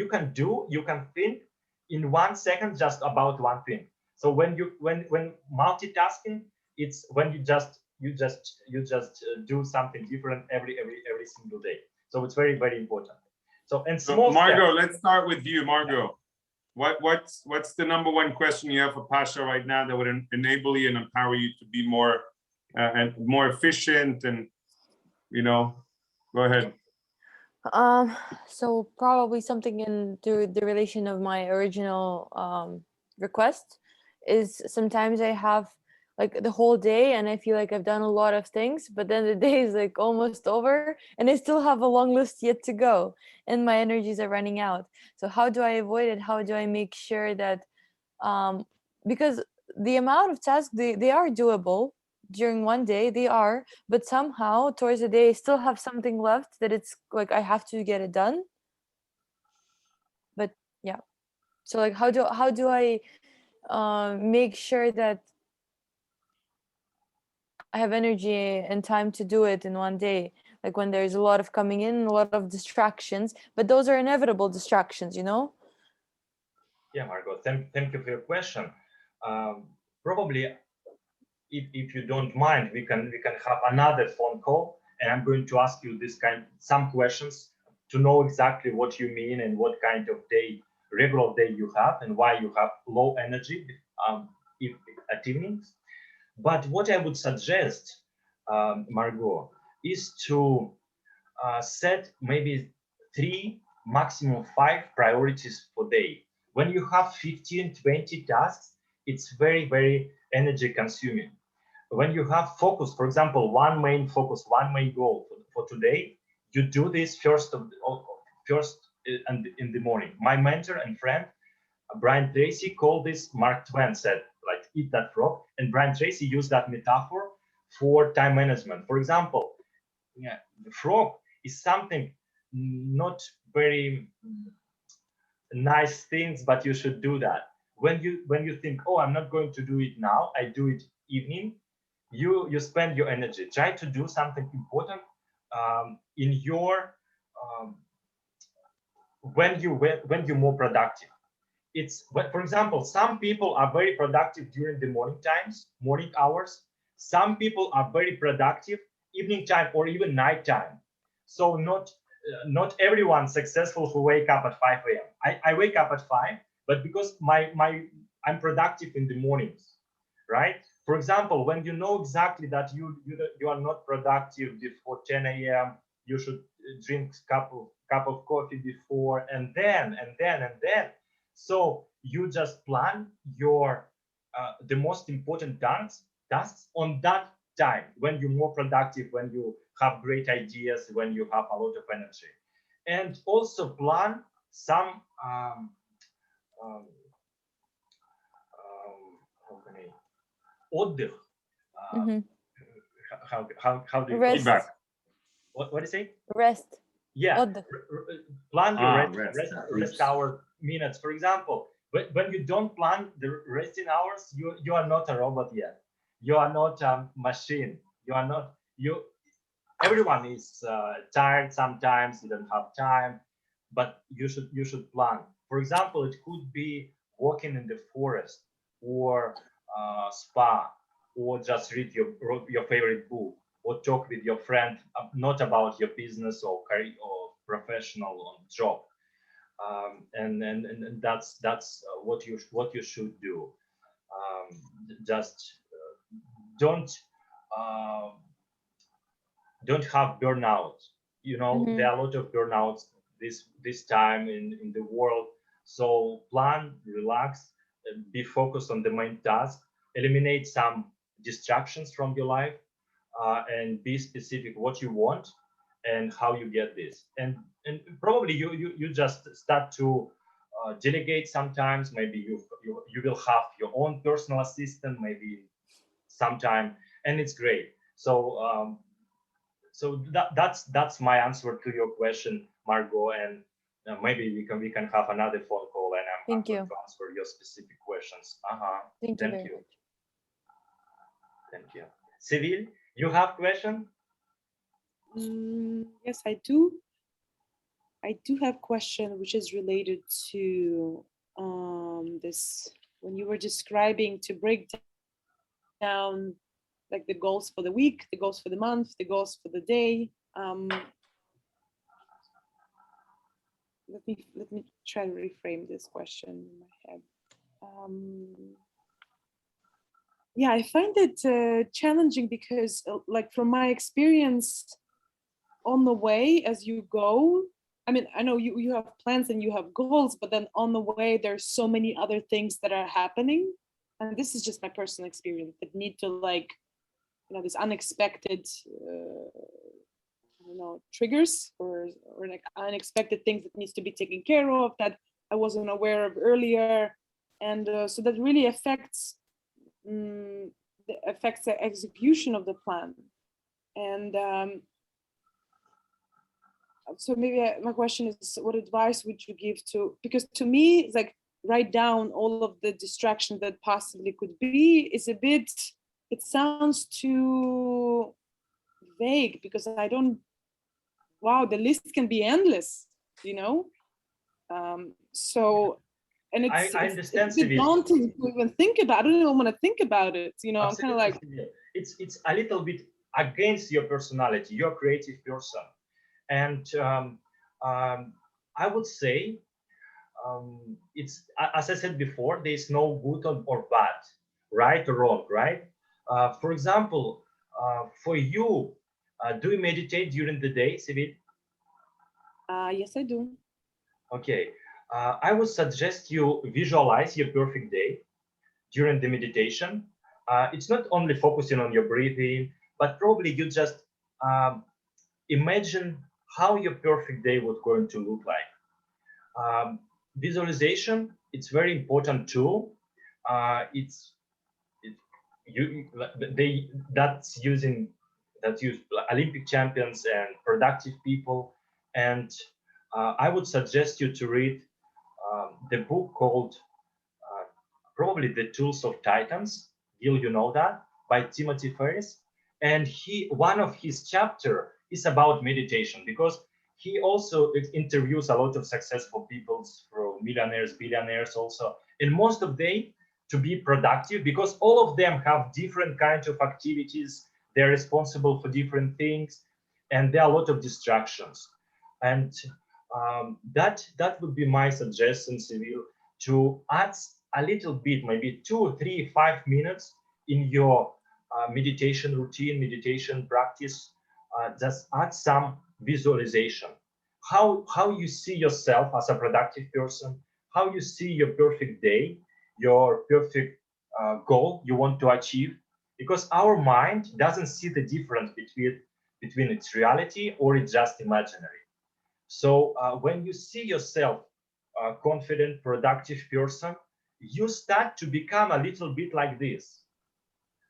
S2: think in 1 second just about one thing. So when multitasking, it's when you just do something different every single day. So it's very, very important. So
S5: Margot, let's start with you, Margot. What's the number one question you have for Pasha right now that would enable you and empower you to be more and more efficient and go ahead.
S4: So probably something in the relation of my original request is sometimes I have like the whole day and I feel like I've done a lot of things, but then the day is like almost over and I still have a long list yet to go and my energies are running out. So how do I avoid it? How do I make sure that because the amount of tasks, they are doable during one day, they are, but somehow towards the day I still have something left that it's like I have to get it done. But yeah, so like how do I make sure that I have energy and time to do it in one day, like when there's a lot of coming in, a lot of distractions, but those are inevitable distractions,
S2: Yeah, Margot, thank you for your question. Probably if you don't mind, we can have another phone call and I'm going to ask you some questions to know exactly what you mean and what kind of regular day you have and why you have low energy at evenings. But what I would suggest, Margot, is to set maybe 3, maximum 5 priorities per day. When you have 15, 20 tasks, it's very, very energy consuming. When you have focus, for example, one main focus, one main goal for today, you do this first in the morning. My mentor and friend, Brian Tracy, called this, Mark Twain said, like, eat that frog. And Brian Tracy used that metaphor for time management. For example, the frog is something not very nice things, but you should do that. When you think, oh, I'm not going to do it now, I do it evening, you spend your energy. Try to do something important in your when you're more productive. For example, some people are very productive during the morning hours. Some people are very productive evening time or even night time. So not everyone successful who wake up at 5 a.m. I wake up at 5, but because I'm productive in the mornings. right? For example, when you know exactly that you are not productive before 10 a.m., you should drink cup of coffee before, and then. So you just plan your the most important tasks on that time, when you're more productive, when you have great ideas, when you have a lot of energy. And also plan some отдых. How do you
S4: Rest.
S2: call it? What do you say?
S4: Rest.
S2: Yeah,
S4: Отдых.
S2: plan your
S5: rest
S2: hour minutes. For example, when you don't plan the resting hours, you are not a robot yet. You are not a machine. You are not you. Everyone is tired sometimes. You don't have time, but you should plan. For example, it could be walking in the forest, or spa, or just read your favorite book, or talk with your friend, not about your business or career or professional job. And that's what you should do. Just don't have burnout. There are a lot of burnouts this time in the world. So plan, relax, be focused on the main task, eliminate some distractions from your life, and be specific what you want and how you get this. And probably you just start to delegate sometimes. Maybe you will have your own personal assistant maybe sometime, and it's great. So that's my answer to your question, Margot. And maybe we can have another phone call, and I'm going to answer your specific questions.
S4: Thank you very much.
S2: Thank you. Seville, you have question?
S3: Yes, I do. I do have question which is related to this, when you were describing to break down like the goals for the week, the goals for the month, the goals for the day. Let me try to reframe this question in my head. Yeah, I find it challenging because, like, from my experience, on the way as you go, I mean, I know you have plans and you have goals, but then on the way there's so many other things that are happening, and this is just my personal experience, that need to, like, this unexpected I don't know, triggers or like unexpected things that needs to be taken care of that I wasn't aware of earlier, and so that really affects the execution of the plan. And so maybe my question is, what advice would you give to, because to me it's like, write down all of the distraction that possibly could be is a bit, it sounds too vague, because I don't, wow, the list can be endless, so, and it's a bit daunting to even think about. I don't even want to think about it, I'm kind of like,
S2: it's a little bit against your personality. You're a creative person, and I would say it's, as I said before, there's no good or bad, right or wrong, right? For example, for you, do you meditate during the day, Sivit?
S3: Yes, I do.
S2: Okay, I would suggest you visualize your perfect day during the meditation. It's not only focusing on your breathing, but probably you just imagine how your perfect day was going to look like. Visualization, it's very important too. That's use Olympic champions and productive people. And I would suggest you to read the book called probably The Tools of Titans. Gil, you know that, by Timothy Ferris. And one of his chapter is about meditation, because he also interviews a lot of successful people, from millionaires, billionaires also, and most of them to be productive, because all of them have different kinds of activities. They're responsible for different things, and there are a lot of distractions. And that would be my suggestion, Seville, to add a little bit, maybe 2, 3, 5 minutes in your meditation routine, meditation practice, just add some visualization. How you see yourself as a productive person, how you see your perfect day, your perfect goal you want to achieve, because our mind doesn't see the difference between its reality or it's just imaginary. So when you see yourself a confident, productive person, you start to become a little bit like this.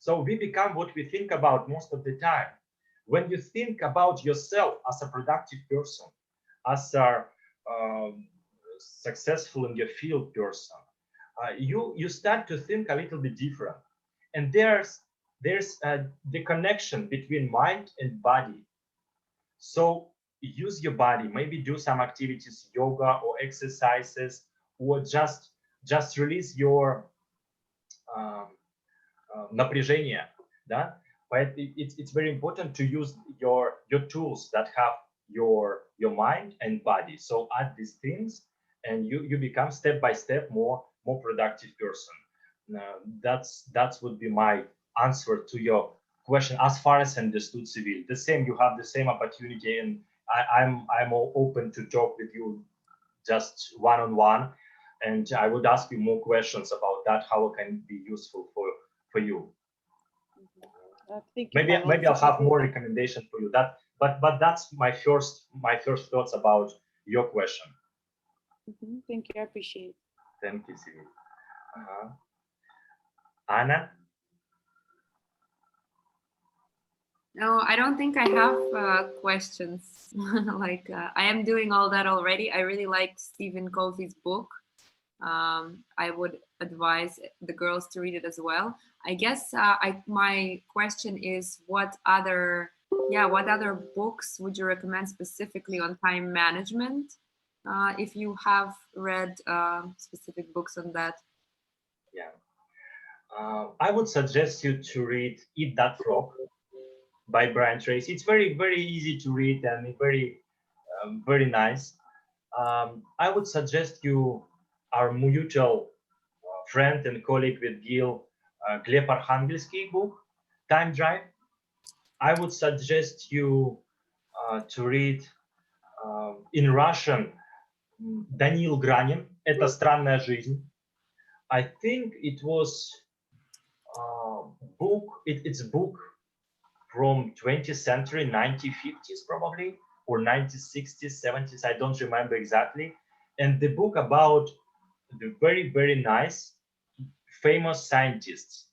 S2: So we become what we think about most of the time. When you think about yourself as a productive person, as a successful in your field person, you start to think a little bit different. And there's the connection between mind and body. So use your body, maybe do some activities, yoga or exercises, or just release your напряжение, да? But it's very important to use your tools that have your mind and body. So add these things, and you become step by step more productive person. That would be my answer to your question as far as understood Civil. The same, you have the same opportunity, and I'm all open to talk with you just one-on-one, and I would ask you more questions about that, how it can be useful for you. Maybe I'll have more recommendation for you. But that's my first thoughts about your question.
S3: Thank you, I appreciate it.
S2: Thank you, Civil. Anna?
S1: No, I don't think I have questions. Like I am doing all that already. I really like Stephen Covey's book. I would advise the girls to read it as well. I guess my question is, what other books would you recommend specifically on time management? If you have read specific books on that.
S2: Yeah. I would suggest you to read Eat That Frog by Brian Tracy. It's very, very easy to read and very, very nice. I would suggest you our mutual friend and colleague with Gil, Gleb Arkhangelsky book, Time Drive. I would suggest you to read in Russian Даниил Гранин, «Это странная жизнь». I think it was it's a book from 20th century, 1950s probably, or 1960s, 70s, I don't remember exactly. And the book about the very, very nice, famous scientist,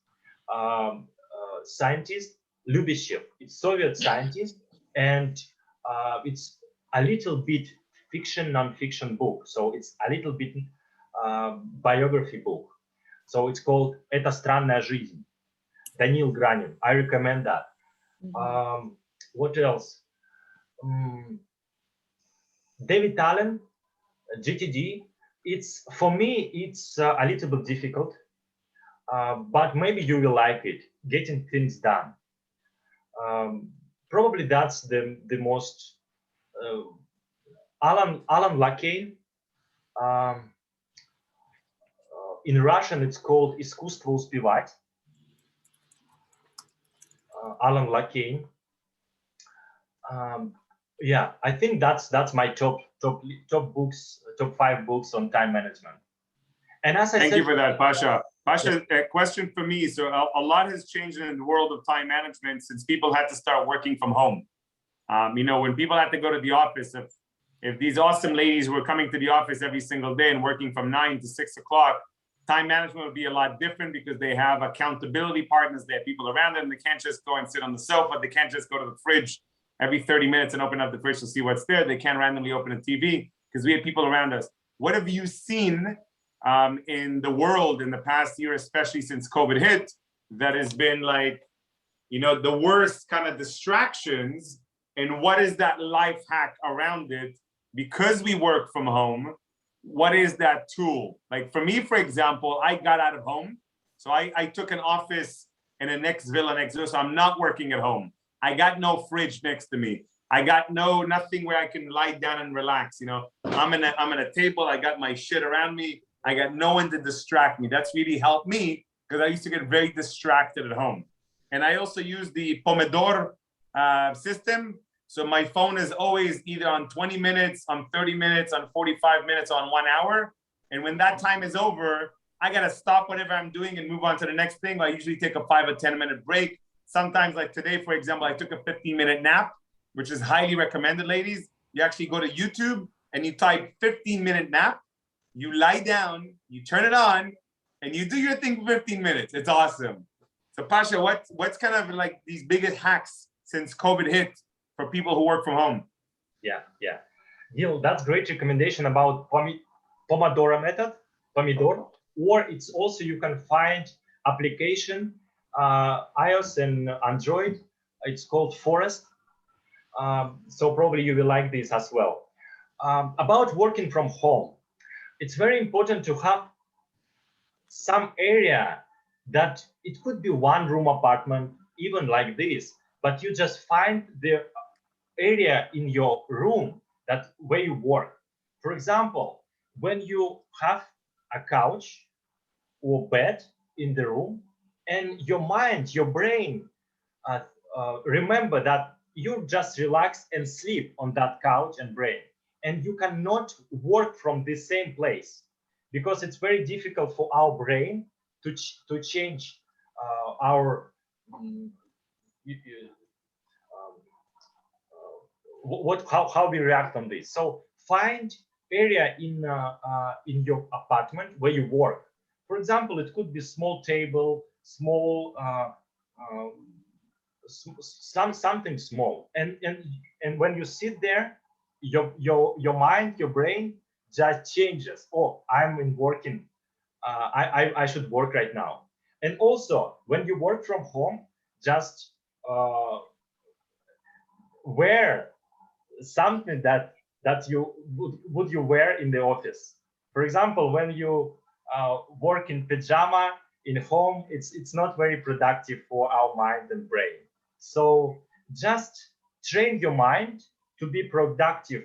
S2: Lubishev. It's Soviet scientist, and it's a little bit fiction, non-fiction book. So it's a little bit biography book. So it's called «Это странная жизнь», Даниил Гранин. I recommend that. What else? David Allen, GTD. It's for me, it's a little bit difficult, but maybe you will like it. Getting things done. Probably that's the most. Alan Lakein. In Russian, it's called «Искусство успевать». Alan Lakein. Yeah, I think that's my top books, top 5 books on time management. And as I
S5: thank
S2: said,
S5: you for that, Pasha. Pasha,
S2: yeah.
S5: A question for me. So a lot has changed in the world of time management since people had to start working from home. You know, when people had to go to the office, if these awesome ladies were coming to the office every single day and working from 9 to 6 o'clock, time management would be a lot different because they have accountability partners. They have people around them. They can't just go and sit on the sofa. They can't just go to the fridge every 30 minutes and open up the fridge to see what's there. They can't randomly open a TV because we have people around us. What have you seen in the world in the past year, especially since COVID hit, that has been like, you know, the worst kind of distractions? And what is that life hack around it? Because we work from home, what is that tool? Like for me, for example, I got out of home. So I took an office in the next villa next door. So I'm not working at home. I got no fridge next to me. I got nothing where I can lie down and relax. You know, I'm in a table. I got my shit around me. I got no one to distract me. That's really helped me because I used to get very distracted at home. And I also use the Pomodoro system. So my phone is always either on 20 minutes, on 30 minutes, on 45 minutes, on 1 hour. And when that time is over, I got to stop whatever I'm doing and move on to the next thing. I usually take a 5 or 10-minute break. Sometimes, like today, for example, I took a 15-minute nap, which is highly recommended, ladies. You actually go to YouTube and you type 15-minute nap. You lie down, you turn it on, and you do your thing for 15 minutes. It's awesome. So Pasha, what's kind of like these biggest hacks since COVID hit for people who work from home?
S2: Yeah. Gil, that's great recommendation about Pomodoro method, Pomodoro, or it's also you can find application, iOS and Android. It's called Forest. So probably you will like this as well. About working from home, it's very important to have some area that it could be one room apartment, even like this, but you just find the area in your room that where you work. For example, when you have a couch or bed in the room and your mind, your brain remember that you just relax and sleep on that couch and brain, and you cannot work from the same place because it's very difficult for our brain to change our how we react on this. So find area in your apartment where you work. For example, it could be small table, small something small, and when you sit there, your mind, your brain just changes. Oh, I'm in working. I should work right now. And also, when you work from home, just wear something that you would you wear in the office. For example, when you work in pajama in home, it's not very productive for our mind and brain. So just train your mind to be productive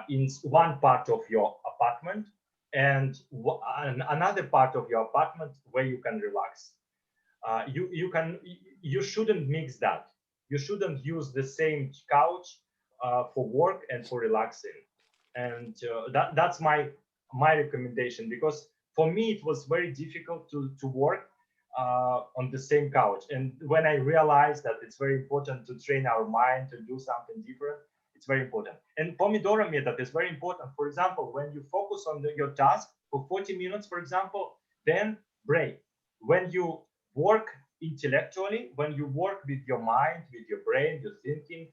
S2: in one part of your apartment and another part of your apartment where you can relax. You shouldn't mix that. You shouldn't use the same couch for work and for relaxing. And that's my recommendation, because for me it was very difficult to work on the same couch. And when I realized that it's very important to train our mind to do something different, it's very important. And Pomodoro method is very important. For example, when you focus on your task for 40 minutes, for example, then break. When you work intellectually, when you work with your mind, with your brain, your thinking,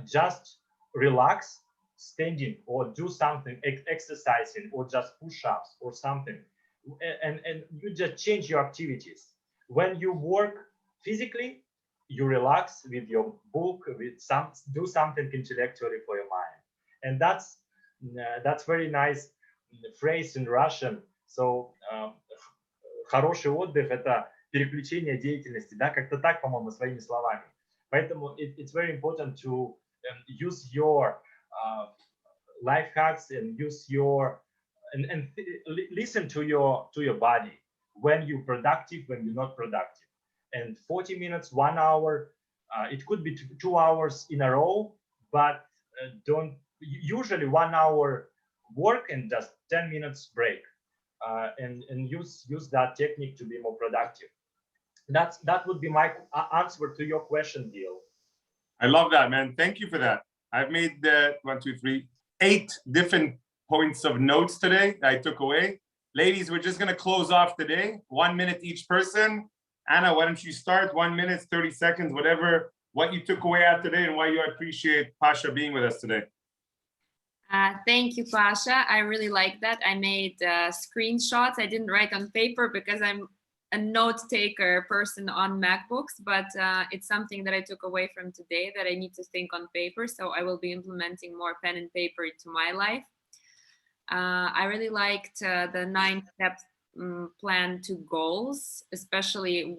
S2: just relax, standing or do something, exercising or just push-ups or something. And you just change your activities. When you work physically, you relax with your book, do something intellectually for your mind. And that's very nice phrase in Russian. So хороший отдых — это переключение деятельности, да, как-то так, по-моему, своими словами. Поэтому it's very important to use your life hacks and use your and listen to your body when you're productive, when you're not productive. And 40 minutes, 1 hour, it could be 2 hours in a row, but don't usually 1 hour work and just 10 minutes break, and use that technique to be more productive. That would be my answer to your question, Gil.
S5: I love that, man. Thank you for that. I've made 8 different points of notes today that I took away. Ladies, we're just going to close off today. 1 minute each person. Anna, why don't you start? 1 minute, 30 seconds, whatever, what you took away out today and why you appreciate Pasha being with us today.
S1: Thank you, Pasha. I really like that. I made screenshots. I didn't write on paper because I'm a note taker person on MacBooks, but it's something that I took away from today that I need to think on paper. So I will be implementing more pen and paper into my life. I really liked the 9-step plan to goals, especially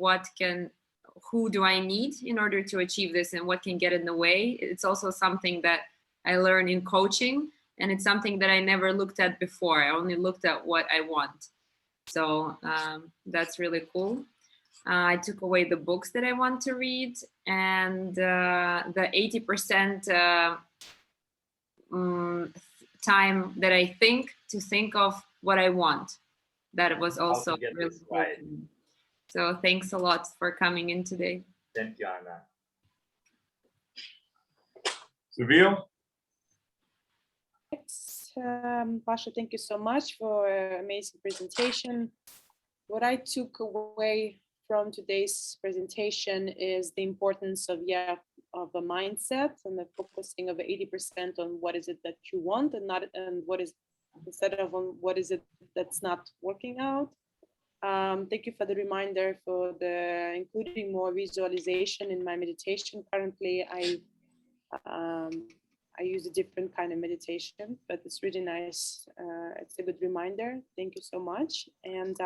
S1: who do I need in order to achieve this and what can get in the way. It's also something that I learned in coaching, and it's something that I never looked at before. I only looked at what I want. So that's really cool. I took away the books that I want to read, and the 80% time that I think of what I want. That was also really important. So thanks a lot for coming in today.
S2: Thank you, Anna.
S5: Seville?
S3: Pasha, thank you so much for an amazing presentation. What I took away from today's presentation is the importance of a mindset and the focusing of 80% on what is it that you want and what is instead of on what is it that's not working out. Thank you for the reminder for the including more visualization in my meditation. Currently, I use a different kind of meditation, but it's really nice. It's a good reminder. Thank you so much. And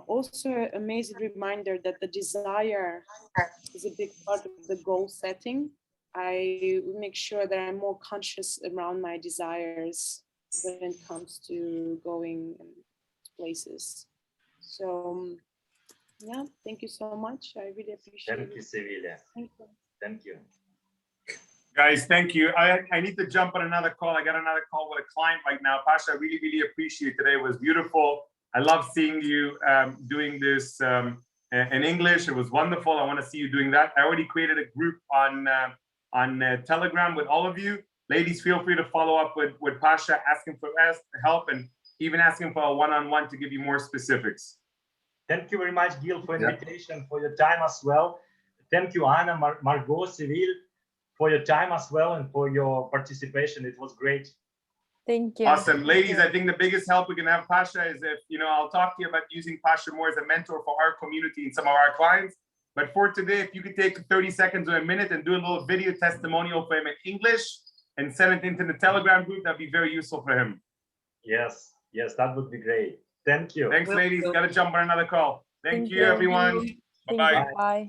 S3: also an amazing reminder that the desire is a big part of the goal setting. I make sure that I'm more conscious around my desires when it comes to going places. So yeah, thank you so much. I really appreciate it.
S2: Thank you, Sevilla.
S3: Thank you.
S2: Thank you.
S5: Guys, thank you. I need to jump on another call. I got another call with a client right now. Pasha, I really, really appreciate it. Today. It was beautiful. I love seeing you doing this in English. It was wonderful. I want to see you doing that. I already created a group on Telegram with all of you. Ladies, feel free to follow up with Pasha, asking for help and even asking for a one-on-one to give you more specifics.
S2: Thank you very much, Gil, for invitation, for your time as well. Thank you, Anna, Margot, Seville, for your time as well and for your participation. It was great.
S4: Thank you.
S5: Awesome. Ladies, I think the biggest help we can have Pasha is if, I'll talk to you about using Pasha more as a mentor for our community and some of our clients. But for today, if you could take 30 seconds or a minute and do a little video testimonial for him in English and send it into the Telegram group, that'd be very useful for him.
S2: Yes, that would be great. Thank you.
S5: Thanks, ladies. Got to jump on another call. Thank you, everyone.
S4: Bye.